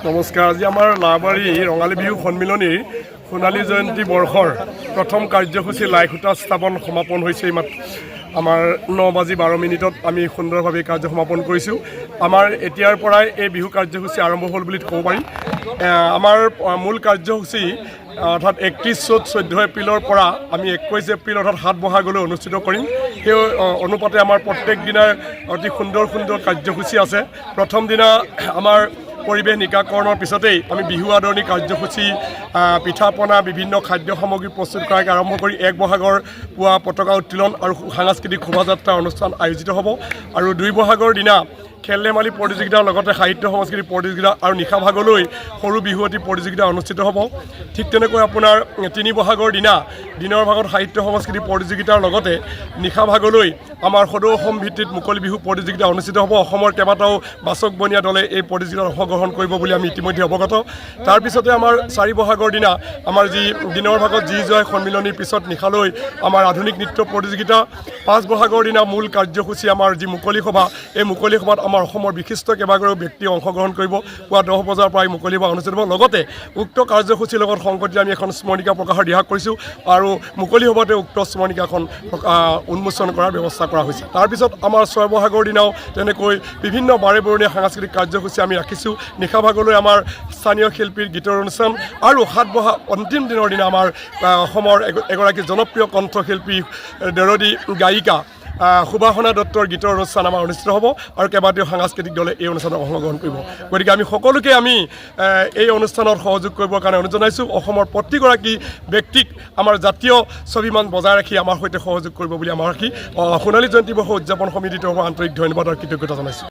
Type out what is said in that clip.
নমস্কাৰ। আজি আমাৰ La-Bari ৰঙালী বিহু সন্মিলনীৰ সোণালী জয়ন্তী বৰ্ষৰ প্ৰথম কাৰ্যসূচী লাইখুটা স্থাপন সমাপন হৈছে। আমাৰ 9:12 আমি সুন্দৰভাৱে কাৰ্য সমাপন কৰিছোঁ। আমাৰ এতিয়াৰ পৰাই এই বিহু কাৰ্যসূচী আৰম্ভ হ'ল বুলি ক'ব পাৰি। আমাৰ মূল কাৰ্যসূচী অৰ্থাৎ 31 চ'ত 14 এপ্ৰিলৰ পৰা আমি 21 এপ্ৰিল অৰ্থাৎ 7 বহাগলৈ অনুষ্ঠিত কৰিম। সেই অনুপাতে আমাৰ প্ৰত্যেক দিনাৰ অতি সুন্দৰ কাৰ্যসূচী আছে। প্ৰথম দিনা আমাৰ পৰিৱেশ নিকাকৰণৰ পিছতেই আমি বিহু আদৰণি কাৰ্যসূচী, পিঠা পনা, বিভিন্ন খাদ্য সামগ্ৰী প্ৰস্তুত কৰাকে আৰম্ভ কৰি 1 বহাগৰ পুৱা পতাকা উত্তোলন আৰু সাংস্কৃতিক শোভাযাত্ৰা অনুষ্ঠান আয়োজিত হ'ব। আৰু 2 বহাগৰ দিনা খেল ধেমালি প্ৰতিযোগিতাৰ লগতে সাহিত্য সংস্কৃতি প্ৰতিযোগিতা আৰু নিশা ভাগলৈ সৰু বিহুৱতী প্ৰতিযোগিতা অনুষ্ঠিত হ'ব। ঠিক তেনেকৈ আপোনাৰ 3 বহাগৰ দিনা দিনৰ ভাগত সাহিত্য সংস্কৃতি প্ৰতিযোগিতাৰ লগতে নিশা ভাগলৈ আমাৰ সদৌ অসম ভিত্তিত মুকলি বিহু প্ৰতিযোগিতা অনুষ্ঠিত হ'ব। অসমৰ কেইবাটাও বাচক বনীয়া দলে এই প্ৰতিযোগিতাত অংশগ্ৰহণ কৰিব বুলি আমি ইতিমধ্যে অৱগত। তাৰপিছতে আমাৰ 4 বহাগৰ দিনা আমাৰ যি দিনৰ ভাগত যি জয় সন্মিলনীৰ পিছত নিশালৈ আমাৰ আধুনিক নৃত্য প্ৰতিযোগিতা। 5 বহাগৰ দিনা মূল কাৰ্যসূচী আমাৰ যি মুকলি সভা, এই মুকলি সভাত আমাৰ অসমৰ বিশিষ্ট কেইবাগৰাকীও ব্যক্তিয়ে অংশগ্ৰহণ কৰিব। পুৱা 10 বজাৰ পৰা মুকলি সভা অনুষ্ঠিত হ'ব। লগতে উক্ত কাৰ্যসূচীৰ লগত সংগতি আমি এখন স্মৰণিকা প্ৰকাশৰ দিহা কৰিছোঁ আৰু মুকলি সভাতে উক্ত স্মৰণিকাখন উন্মোচন কৰাৰ ব্যৱস্থা কৰা হৈছে। তাৰপিছত আমাৰ 6 বহাগৰ দিনাও তেনেকৈ বিভিন্ন বাৰে বৰণীয়া সাংস্কৃতিক কাৰ্যসূচী আমি ৰাখিছোঁ। নিশা ভাগলৈ আমাৰ স্থানীয় শিল্পীৰ গীতৰ অনুষ্ঠান আৰু 7 বহাগ অন্তিম দিনৰ দিনা আমাৰ অসমৰ এগৰাকী জনপ্ৰিয় কণ্ঠশিল্পী দৰদী গায়িকা সুবাসনা দত্তৰ গীতৰ অনুষ্ঠান আমাৰ অনুষ্ঠিত হ'ব আৰু কেইবাটাও সাংস্কৃতিক দলে এই অনুষ্ঠানত অংশগ্ৰহণ কৰিব। গতিকে আমি সকলোকে এই অনুষ্ঠানত সহযোগ কৰিবৰ কাৰণে অনুৰোধ জনাইছোঁ। অসমৰ প্ৰতিগৰাকী ব্যক্তিক আমাৰ জাতীয় স্বাভিমান বজাই ৰাখি আমাৰ সৈতে সহযোগ কৰিব বুলি আমাৰ ৰাখি সোণালী জয়ন্তী বৰ্ষ উদযাপন সমিতিৰ পৰা আন্তৰিক ধন্যবাদ আৰু কৃতজ্ঞতা জনাইছোঁ।